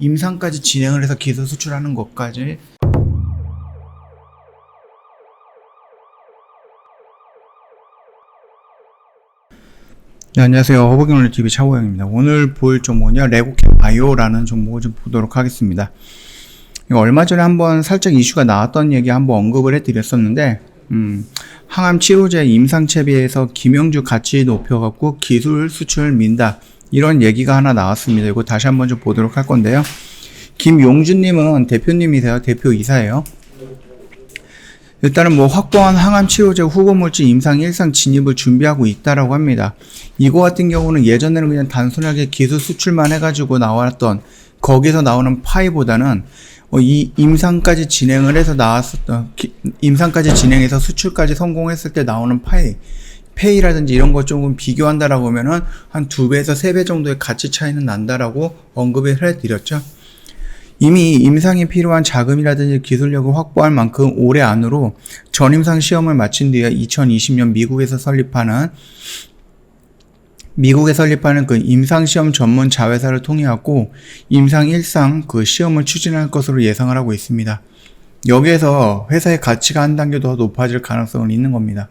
임상까지 진행을 해서 기술 수출하는 것까지. 네, 안녕하세요. 허브경론TV 차호영입니다. 오늘 볼 종목은요, 레고캠 바이오라는 종목을 좀 보도록 하겠습니다. 이거 얼마 전에 한번 살짝 이슈가 나왔던 얘기 한번 언급을 해드렸었는데, 항암 치료제 임상채비에서 김영주 가치 높여갖고 기술 수출 민다. 이런 얘기가 하나 나왔습니다. 이거 다시 한번 좀 보도록 할 건데요. 김용준님은 대표님이세요. 대표이사예요. 일단은 확보한 항암 치료제 후보물질 임상 1상 진입을 준비하고 있다라고 합니다. 이거 같은 경우는 예전에는 그냥 단순하게 기술 수출만 해가지고 나왔던 거기서 나오는 파이보다는 이 임상까지 진행을 해서 임상까지 진행해서 수출까지 성공했을 때 나오는 페이라든지 이런 거 조금 비교한다라고 하면은 한 2배에서 3배 정도의 가치 차이는 난다라고 언급을 해드렸죠. 이미 임상에 필요한 자금이라든지 기술력을 확보할 만큼 올해 안으로 전임상 시험을 마친 뒤에 2020년 미국에 설립하는 그 임상시험 전문 자회사를 통해갖고 임상 1상 그 시험을 추진할 것으로 예상을 하고 있습니다. 여기에서 회사의 가치가 한 단계 더 높아질 가능성은 있는 겁니다.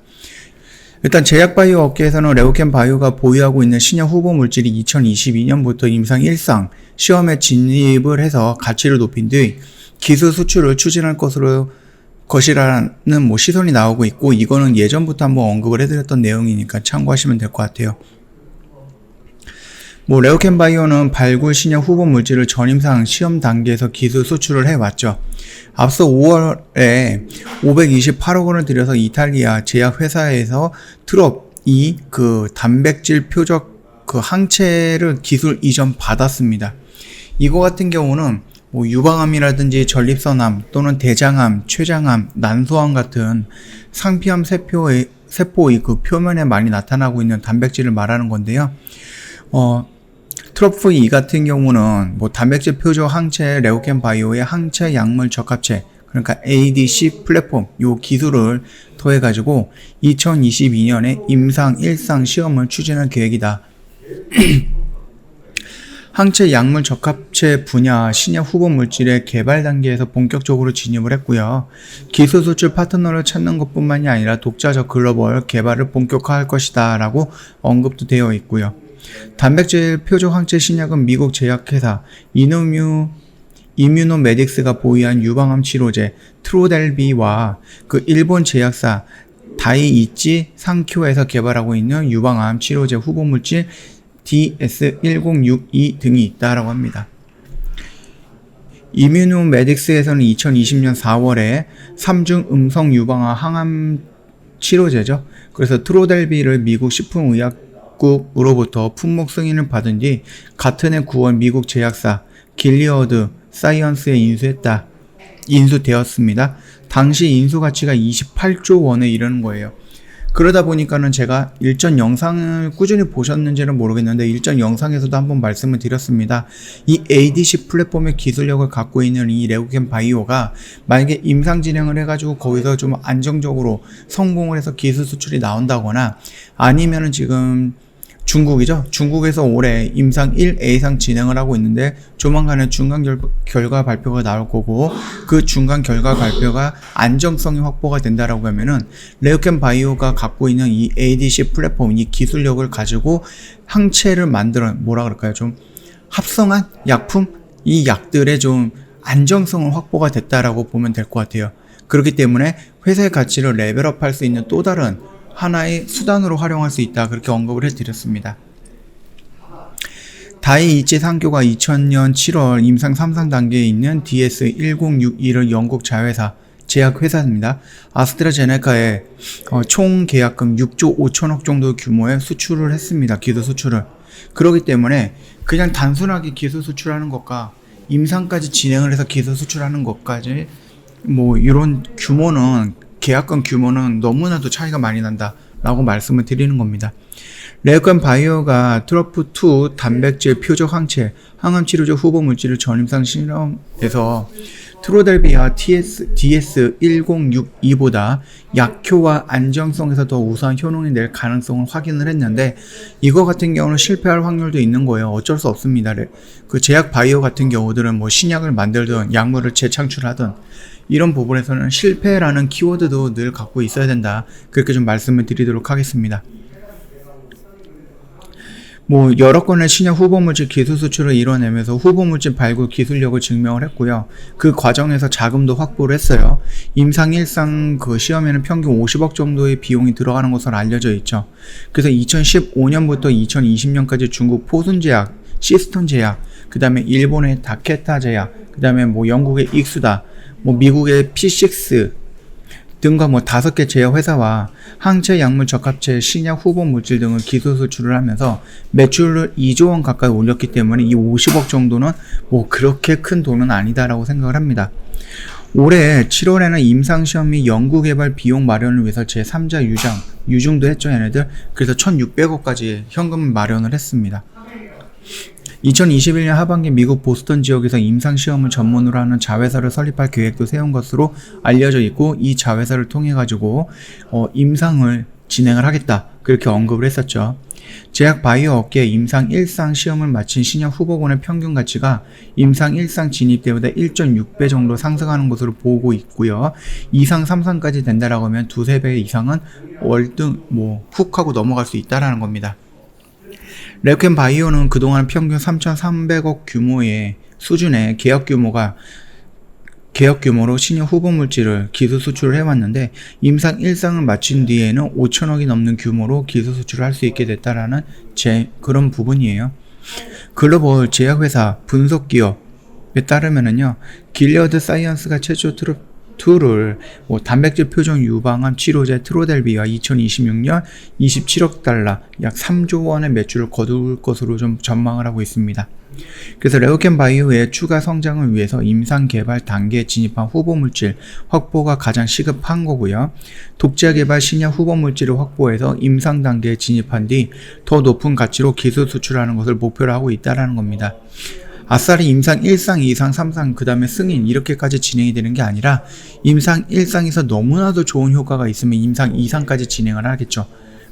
일단 제약바이오 업계에서는 레고캠 바이오가 보유하고 있는 신약 후보 물질이 2022년부터 임상 1상 시험에 진입을 해서 가치를 높인 뒤 기술 수출을 추진할 것이라는 시선이 나오고 있고, 이거는 예전부터 한번 언급을 해드렸던 내용이니까 참고하시면 될 것 같아요. 레고캠 바이오는 발굴 신약 후보 물질을 전임상 시험 단계에서 기술 수출을 해왔죠. 앞서 5월에 528억 원을 들여서 이탈리아 제약회사에서 트롭2 그 단백질 표적 그 항체를 기술 이전 받았습니다. 이거 같은 경우는 유방암이라든지 전립선암 또는 대장암, 췌장암, 난소암 같은 상피암 세포의 그 표면에 많이 나타나고 있는 단백질을 말하는 건데요. 트롭2 같은 경우는 단백질 표적 항체 레고캠 바이오의 항체 약물 적합체, 그러니까 ADC 플랫폼 요 기술을 더해 가지고 2022년에 임상 1상 시험을 추진할 계획이다. 항체 약물 적합체 분야 신약 후보 물질의 개발 단계에서 본격적으로 진입을 했고요. 기술 수출 파트너를 찾는 것뿐만이 아니라 독자적 글로벌 개발을 본격화할 것이다 라고 언급도 되어 있고요. 단백질 표적 항체 신약은 미국 제약회사 이뮤노메딕스가 보유한 유방암 치료제 트로델비와 그 일본 제약사 다이이치 상쿄에서 개발하고 있는 유방암 치료제 후보물질 DS1062 등이 있다라고 합니다. 이뮤노메딕스에서는 2020년 4월에 3중 음성 유방암 항암 치료제죠. 그래서 트로델비를 미국 식품의약국으로부터 품목 승인을 받은 뒤 같은 해 9월 미국 제약사 길리어드 사이언스에 인수되었습니다. 당시 인수 가치가 28조 원에 이르는 거예요. 그러다 보니까는 제가 일전 영상을 꾸준히 보셨는지는 모르겠는데 일전 영상에서도 한번 말씀을 드렸습니다. 이 ADC 플랫폼의 기술력을 갖고 있는 이 레고캠 바이오가 만약에 임상 진행을 해가지고 거기서 좀 안정적으로 성공을 해서 기술 수출이 나온다거나 아니면은 지금 중국이죠. 중국에서 올해 임상 1A상 진행을 하고 있는데 조만간에 중간 결과 발표가 나올 거고, 그 중간 결과 발표가 안정성이 확보가 된다라고 하면은 레고캠 바이오가 갖고 있는 이 ADC 플랫폼, 이 기술력을 가지고 항체를 만들어 좀 합성한 약품, 이 약들의 좀 안정성을 확보가 됐다라고 보면 될 것 같아요. 그렇기 때문에 회사의 가치를 레벨업할 수 있는 또 다른 하나의 수단으로 활용할 수 있다, 그렇게 언급을 해드렸습니다. 다이이치 상교가 2000년 7월 임상 3상 단계에 있는 DS1061을 영국 자회사 제약회사입니다. 아스트라제네카에 총 계약금 6조 5천억 정도 규모의 수출을 했습니다. 기술 수출을. 그렇기 때문에 그냥 단순하게 기술 수출하는 것과 임상까지 진행을 해서 기술 수출하는 것까지 이런 규모는, 계약금 규모는 너무나도 차이가 많이 난다 라고 말씀을 드리는 겁니다. 레고캠 바이오가 트로프2 단백질 표적 항체 항암 치료제 후보 물질을 전임상 실험에서 트로델비아 DS1062보다 약효와 안정성에서 더 우수한 효능이 낼 가능성을 확인을 했는데 이거 같은 경우는 실패할 확률도 있는 거예요. 어쩔 수 없습니다. 그 제약 바이오 같은 경우들은 뭐 신약을 만들든 약물을 재창출하든 이런 부분에서는 실패라는 키워드도 늘 갖고 있어야 된다. 그렇게 좀 말씀을 드리도록 하겠습니다. 뭐 여러 건의 신약 후보물질 기술 수출을 이뤄내면서 후보물질 발굴 기술력을 증명을 했고요. 그 과정에서 자금도 확보를 했어요. 임상 1상 그 시험에는 평균 50억 정도의 비용이 들어가는 것으로 알려져 있죠. 그래서 2015년부터 2020년까지 중국 포순제약, 시스턴 제약, 그 다음에 일본의 다케타 제약, 그 다음에 뭐 영국의 익수다, 뭐 미국의 P6 등과 뭐 5개 제약회사와 항체 약물 적합체 신약 후보 물질 등을 기술 수출을 하면서 매출을 2조 원 가까이 올렸기 때문에 이 50억 정도는 뭐 그렇게 큰 돈은 아니다라고 생각을 합니다. 올해 7월에는 임상시험 및 연구개발 비용 마련을 위해서 제3자 유증도 했죠, 얘네들. 그래서 1,600억까지 현금 마련을 했습니다. 2021년 하반기 미국 보스턴 지역에서 임상시험을 전문으로 하는 자회사를 설립할 계획도 세운 것으로 알려져 있고 이 자회사를 통해 가지고 임상을 진행을 하겠다 그렇게 언급을 했었죠. 제약 바이오 업계 임상 1상 시험을 마친 신약 후보군의 평균 가치가 임상 1상 진입 때보다 1.6배 정도 상승하는 것으로 보고 있고요. 2상, 3상까지 된다라고 하면 2-3배 이상은 월등 훅 하고 넘어갈 수 있다라는 겁니다. 레오켄 바이오는 그동안 평균 3,300억 규모의 수준의 계약 규모로 신약 후보 물질을 기술 수출을 해왔는데 임상 1상을 마친 뒤에는 5천억이 넘는 규모로 기술 수출을 할 수 있게 됐다라는 그런 부분이에요. 글로벌 제약회사 분석기업에 따르면은요, 길리어드 사이언스가 최초 툴을 단백질 표적 유방암 치료제 트로델비아 2026년 27억 달러 약 3조 원의 매출을 거둘 것으로 좀 전망을 하고 있습니다. 그래서 레오켄 바이오의 추가 성장을 위해서 임상 개발 단계에 진입한 후보 물질 확보가 가장 시급한 거고요. 독자 개발 신약 후보 물질을 확보해서 임상 단계에 진입한 뒤 더 높은 가치로 기술 수출하는 것을 목표로 하고 있다는 겁니다. 아싸리 임상 1상, 2상, 3상, 그 다음에 승인 이렇게까지 진행이 되는 게 아니라 임상 1상에서 너무나도 좋은 효과가 있으면 임상 2상까지 진행을 하겠죠.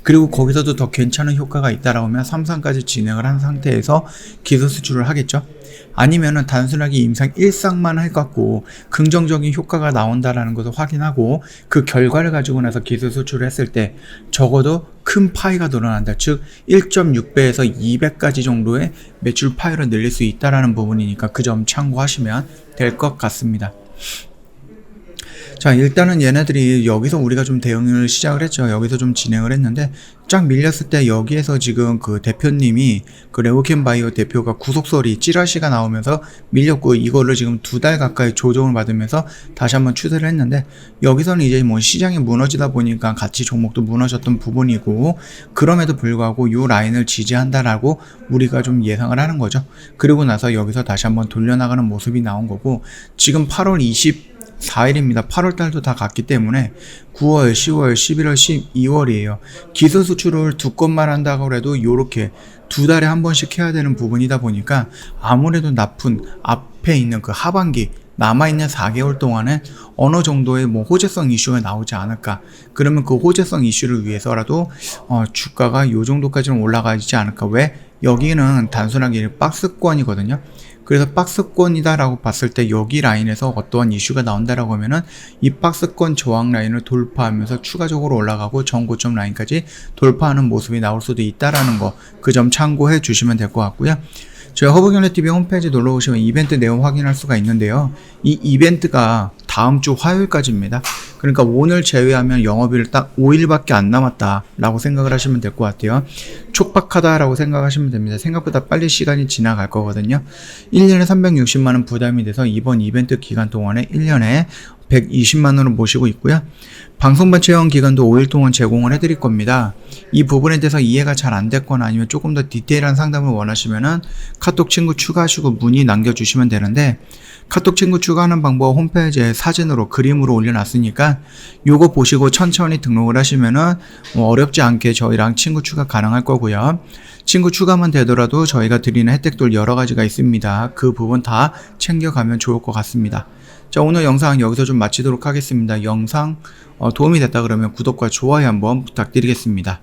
그리고 거기서도 더 괜찮은 효과가 있다라고 하면 3상까지 진행을 한 상태에서 기술 수출을 하겠죠. 아니면은 단순하게 임상 1상만 해갖고 긍정적인 효과가 나온다라는 것을 확인하고 그 결과를 가지고 나서 기술 수출을 했을 때 적어도 큰 파이가 늘어난다. 즉 1.6배에서 2배까지 정도의 매출 파이를 늘릴 수 있다라는 부분이니까 그 점 참고하시면 될 것 같습니다. 자, 일단은 얘네들이 여기서 우리가 좀 대응을 시작을 했죠. 여기서 좀 진행을 했는데 쫙 밀렸을 때 여기에서 지금 그 대표님이 그 레오켄 바이오 대표가 구속설이 찌라시가 나오면서 밀렸고 이거를 지금 2달 가까이 조정을 받으면서 다시 한번 추세를 했는데 여기서는 이제 뭐 시장이 무너지다 보니까 같이 종목도 무너졌던 부분이고 그럼에도 불구하고 이 라인을 지지한다라고 우리가 좀 예상을 하는 거죠. 그리고 나서 여기서 다시 한번 돌려나가는 모습이 나온 거고 지금 8월 24일입니다. 8월달도 다 갔기 때문에 9월, 10월, 11월, 12월이에요. 기술 수출을 2건만 한다고 해도 요렇게 2달에 한 번씩 해야 되는 부분이다 보니까 아무래도 나쁜 앞에 있는 그 하반기 남아있는 4개월 동안에 어느 정도의 호재성 이슈가 나오지 않을까. 그러면 그 호재성 이슈를 위해서라도 주가가 요 정도까지는 올라가지 않을까. 왜? 여기는 단순하게 박스권이거든요. 그래서 박스권이다라고 봤을 때 여기 라인에서 어떠한 이슈가 나온다라고 하면은 이 박스권 저항 라인을 돌파하면서 추가적으로 올라가고 전고점 라인까지 돌파하는 모습이 나올 수도 있다라는 거, 그 점 참고해 주시면 될 것 같고요. 저희 허브경제TV 홈페이지 놀러 오시면 이벤트 내용 확인할 수가 있는데요. 이 이벤트가 다음 주 화요일까지입니다. 그러니까 오늘 제외하면 영업일 딱 5일밖에 안 남았다라고 생각을 하시면 될 것 같아요. 촉박하다라고 생각하시면 됩니다. 생각보다 빨리 시간이 지나갈 거거든요. 1년에 360만원 부담이 돼서 이번 이벤트 기간 동안에 1년에 120만원을 모시고 있고요. 방송반 체험 기간도 5일 동안 제공을 해드릴 겁니다. 이 부분에 대해서 이해가 잘 안 됐거나 아니면 조금 더 디테일한 상담을 원하시면은 카톡 친구 추가하시고 문의 남겨주시면 되는데 카톡 친구 추가하는 방법 홈페이지에 사진으로 그림으로 올려놨으니까 요거 보시고 천천히 등록을 하시면은 어렵지 않게 저희랑 친구 추가 가능할 거고요. 친구 추가만 되더라도 저희가 드리는 혜택들 여러 가지가 있습니다. 그 부분 다 챙겨가면 좋을 것 같습니다. 자, 오늘 영상 여기서 좀 마치도록 하겠습니다. 영상 도움이 됐다 그러면 구독과 좋아요 한번 부탁드리겠습니다.